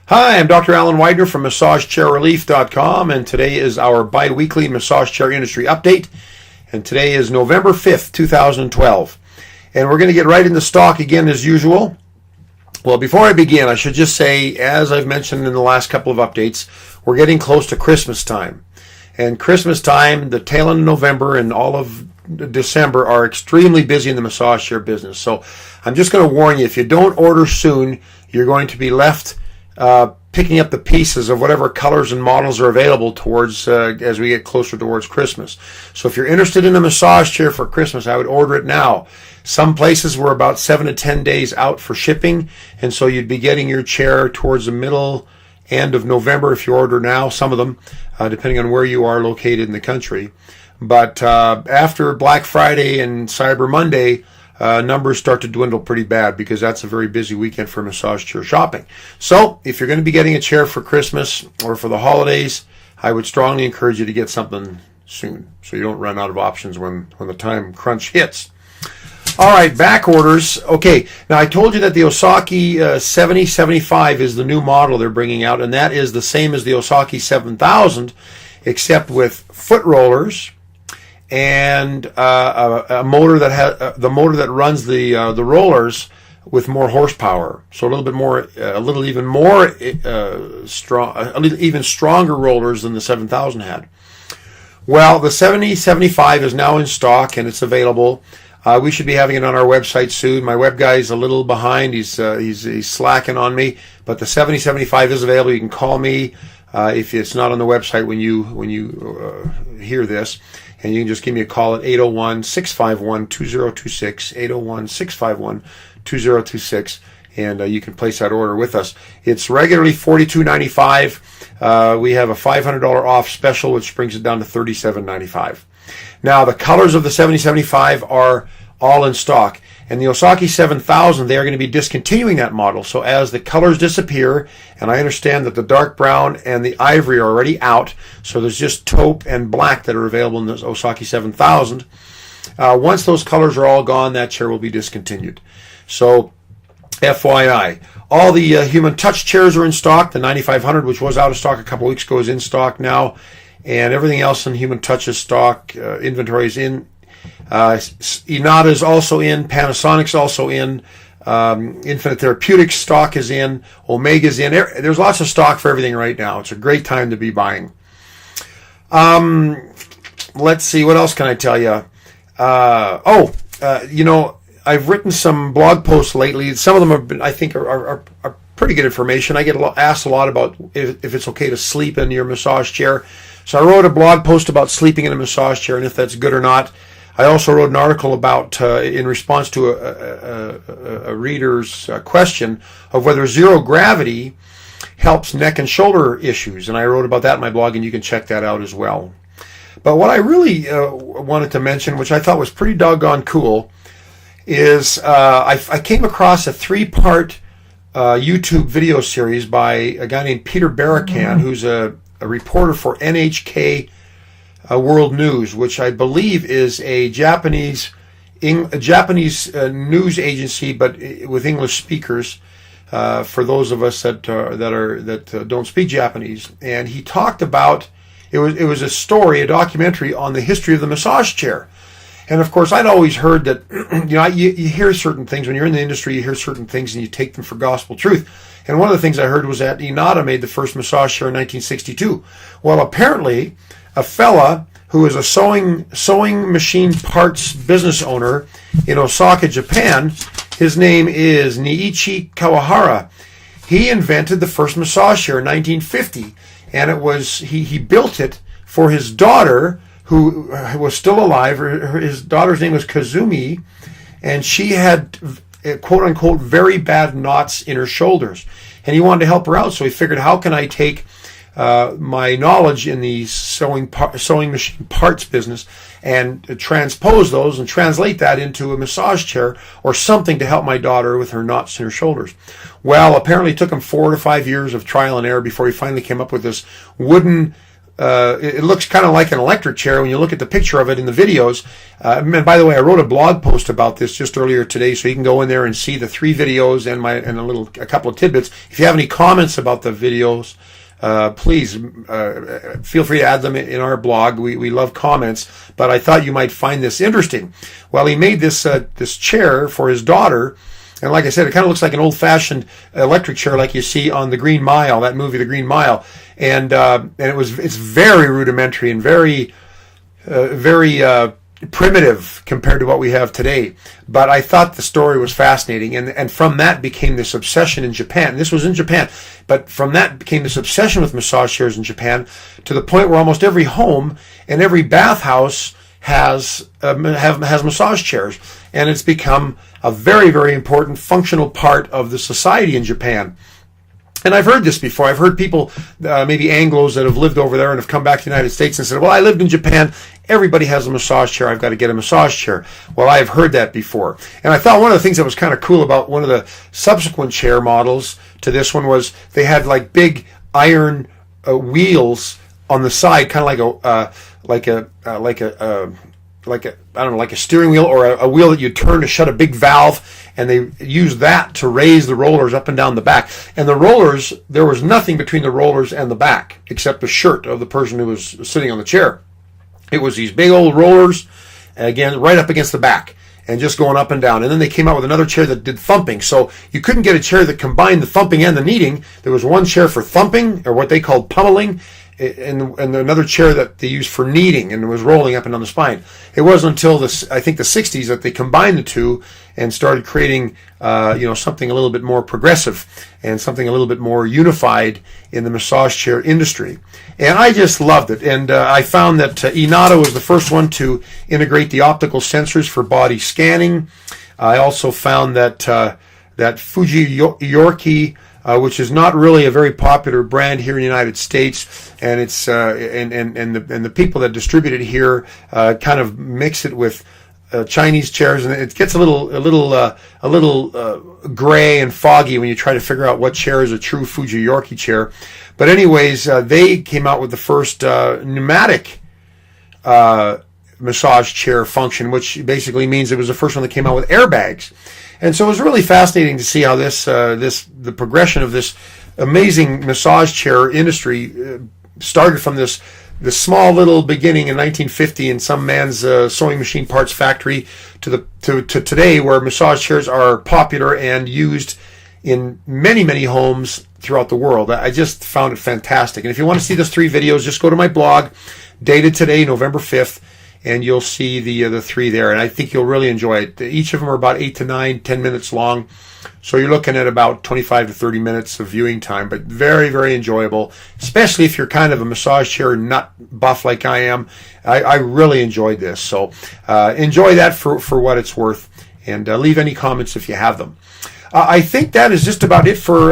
Hi, I'm Dr. Alan Widener from MassageChairRelief.com, and today is our bi-weekly massage chair industry update. And today is November 5th, 2012. And we're going to get right into stock again as usual. Well, before I begin, I should just say, as I've mentioned in the last couple of updates, we're getting close to Christmas time. And Christmas time, the tail end of November and all of December are extremely busy in the massage chair business. So I'm just going to warn you, if you don't order soon, you're going to be left picking up the pieces of whatever colors and models are available towards as we get closer towards Christmas. So if you're interested in a massage chair for Christmas, I would order it now. Some places were about 7 to 10 days out for shipping, and so you'd be getting your chair towards the middle end of November if you order now, some of them, depending on where you are located in the country. But after Black Friday and Cyber Monday, numbers start to dwindle pretty bad because that's a very busy weekend for massage chair shopping. So if you're going to be getting a chair for Christmas or for the holidays, I would strongly encourage you to get something soon so you don't run out of options when the time crunch hits. All right, back orders. Okay, now I told you that the Osaki 7075 is the new model they're bringing out, and that is the same as the Osaki 7000, except with foot rollers and a motor that has the motor that runs the rollers with more horsepower, so a little bit more, even stronger rollers than the 7000 had. Well, the 7075 is now in stock and it's available. We should be having it on our website soon. My web guy's a little behind; he's slacking on me, but the 7075 is available. You can call me if it's not on the website when you hear this. And you can just give me a call at 801-651-2026, 801-651-2026, and you can place that order with us. It's regularly $42.95. We have a $500 off special, which brings it down to $37.95. Now, the colors of the 7075 are all in stock. And the Osaki 7000, they are going to be discontinuing that model. So as the colors disappear, and I understand that the dark brown and the ivory are already out, so there's just taupe and black that are available in the Osaki 7000. Once those colors are all gone, that chair will be discontinued. So FYI, all the Human Touch chairs are in stock. The 9500, which was out of stock a couple weeks ago, is in stock now. And everything else in Human Touch's stock, inventory is in. Inada's also in, Panasonic's also in, Infinite Therapeutics stock is in, Omega's in. There's lots of stock for everything right now. It's a great time to be buying. Let's see, what else can I tell you? I've written some blog posts lately. Some of them have been, I think, are pretty good information. I get asked a lot about if it's okay to sleep in your massage chair. So I wrote a blog post about sleeping in a massage chair and if that's good or not. I also wrote an article about, in response to a reader's question of whether zero gravity helps neck and shoulder issues. And I wrote about that in my blog, and you can check that out as well. But what I really wanted to mention, which I thought was pretty doggone cool, is I came across a 3-part YouTube video series by a guy named Peter Barakan, who's a reporter for NHK World News, which I believe is a Japanese news agency, but with English speakers for those of us that don't speak Japanese. And he talked about it was a documentary on the history of the massage chair. And of course, I'd always heard that you hear certain things when you're in the industry. You hear certain things and you take them for gospel truth. And one of the things I heard was that Inada made the first massage chair in 1962. Well, apparently, a fella who is a sewing machine parts business owner in Osaka, Japan, his name is Niichi Kawahara. He invented the first massage chair in 1950, and it was he built it for his daughter, who was still alive. His daughter's name was Kazumi, and she had quote-unquote very bad knots in her shoulders, and he wanted to help her out, so he figured, how can I take my knowledge in the sewing machine parts business and transpose those and translate that into a massage chair or something to help my daughter with her knots in her shoulders. Well, apparently it took him 4 to 5 years of trial and error before he finally came up with this wooden it looks kind of like an electric chair when you look at the picture of it in the videos. And by the way, I wrote a blog post about this just earlier today, so you can go in there and see the 3 videos and a couple of tidbits. If you have any comments about the videos, please feel free to add them in our blog. We love comments, but I thought you might find this interesting. Well, he made this chair for his daughter, and like I said, it kind of looks like an old-fashioned electric chair like you see on The Green Mile, that movie, The Green Mile, and it's very rudimentary and very primitive compared to what we have today. But I thought the story was fascinating, and from that became this obsession in Japan. This was in Japan, but from that became this obsession with massage chairs in Japan, to the point where almost every home and every bathhouse has massage chairs, and it's become a very, very important functional part of the society in Japan. And I've heard this before. I've heard people, maybe Anglos that have lived over there and have come back to the United States and said, well, I lived in Japan. Everybody has a massage chair. I've got to get a massage chair. Well, I've heard that before. And I thought one of the things that was kind of cool about one of the subsequent chair models to this one was they had like big iron wheels on the side, kind of like a steering wheel or a wheel that you turn to shut a big valve, and they used that to raise the rollers up and down the back. And the rollers, there was nothing between the rollers and the back except the shirt of the person who was sitting on the chair. It was these big old rollers, again, right up against the back and just going up and down. And then they came out with another chair that did thumping. So you couldn't get a chair that combined the thumping and the kneading. There was one chair for thumping, or what they called pummeling, and another chair that they used for kneading and was rolling up and down the spine. It wasn't until I think the 60s that they combined the two and started creating something a little bit more progressive and something a little bit more unified in the massage chair industry. And I just loved it. And I found that Inato was the first one to integrate the optical sensors for body scanning. I also found that Fujiyorki, which is not really a very popular brand here in the United States, and it's and the people that distribute it here kind of mix it with Chinese chairs, and it gets a little gray and foggy when you try to figure out what chair is a true Fujiyorki chair. But anyways, they came out with the first pneumatic massage chair function, which basically means it was the first one that came out with airbags. And so it was really fascinating to see how the progression of this amazing massage chair industry started from this small little beginning in 1950 in some man's sewing machine parts factory to today, where massage chairs are popular and used in many, many homes throughout the world. I just found it fantastic. And if you want to see those 3 videos, just go to my blog, dated today, November 5th. And you'll see the 3 there, and I think you'll really enjoy it. Each of them are about 8 to 9, 10 minutes long, so you're looking at about 25 to 30 minutes of viewing time, but very, very enjoyable, especially if you're kind of a massage chair nut buff like I am. I really enjoyed this, so enjoy that for what it's worth, and leave any comments if you have them. I think that is just about it for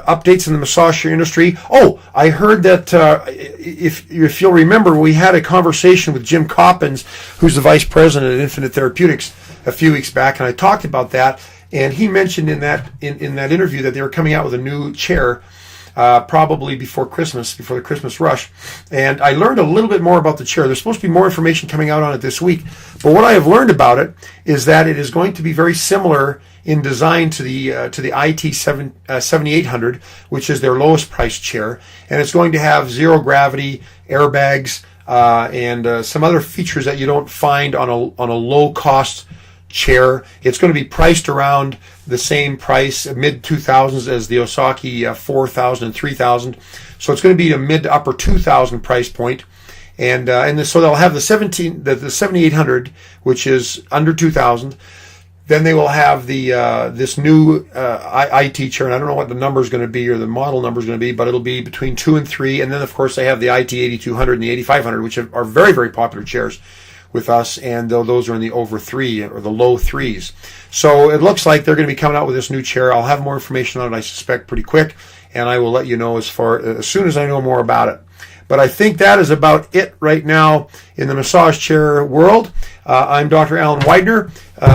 updates in the massage chair industry. Oh, I heard that if you'll remember, we had a conversation with Jim Coppins, who's the vice president at Infinite Therapeutics, a few weeks back, and I talked about that. And he mentioned in that interview that they were coming out with a new chair, probably before Christmas, before the Christmas rush. And I learned a little bit more about the chair. There's supposed to be more information coming out on it this week. But what I have learned about it is that it is going to be very similar in design to the IT 7800, which is their lowest priced chair, and it's going to have zero gravity, airbags, and some other features that you don't find on a low cost chair. It's going to be priced around the same price, mid 2000s, as the Osaki 4000 and 3000. So it's going to be a mid to upper 2000 price point. And so they'll have the 7800, which is under 2000. Then they will have this new IT chair, and I don't know what the number is going to be or the model number is going to be, but it'll be between 2 and 3. And then, of course, they have the IT 8200 and the 8500, which are very, very popular chairs with us, and those are in the over 3 or the low 3s. So it looks like they're going to be coming out with this new chair. I'll have more information on it, I suspect, pretty quick, and I will let you know as soon as I know more about it. But I think that is about it right now in the massage chair world. I'm Dr. Alan Widener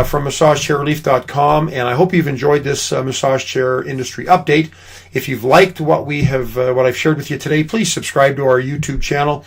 from MassageChairRelief.com, and I hope you've enjoyed this massage chair industry update. If you've liked what I've shared with you today, please subscribe to our YouTube channel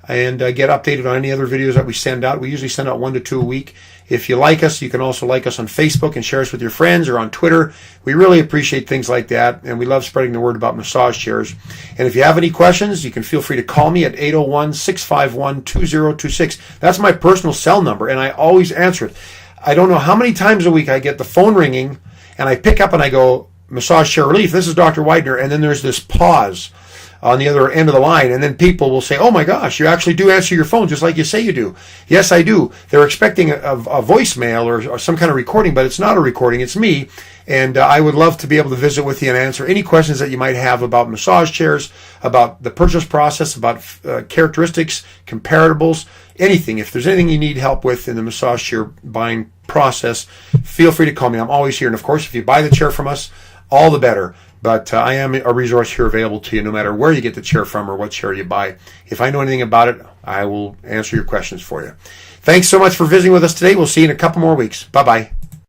and get updated on any other videos that we send out. We usually send out 1 to 2 a week. If you like us, you can also like us on Facebook and share us with your friends, or on Twitter. We really appreciate things like that, and we love spreading the word about massage chairs. And if you have any questions, you can feel free to call me at 801-651-2026. That's my personal cell number, and I always answer it. I don't know how many times a week I get the phone ringing, and I pick up and I go, Massage Chair Relief, this is Dr. Widener, and then there's this pause on the other end of the line, and then people will say, oh my gosh, you actually do answer your phone just like you say you do. Yes, I do. They're expecting a voicemail or some kind of recording, but it's not a recording, it's me, and I would love to be able to visit with you and answer any questions that you might have about massage chairs, about the purchase process, about characteristics, comparables, anything. If there's anything you need help with in the massage chair buying process, feel free to call me. I'm always here, and of course, if you buy the chair from us, all the better. But I am a resource here available to you no matter where you get the chair from or what chair you buy. If I know anything about it, I will answer your questions for you. Thanks so much for visiting with us today. We'll see you in a couple more weeks. Bye-bye.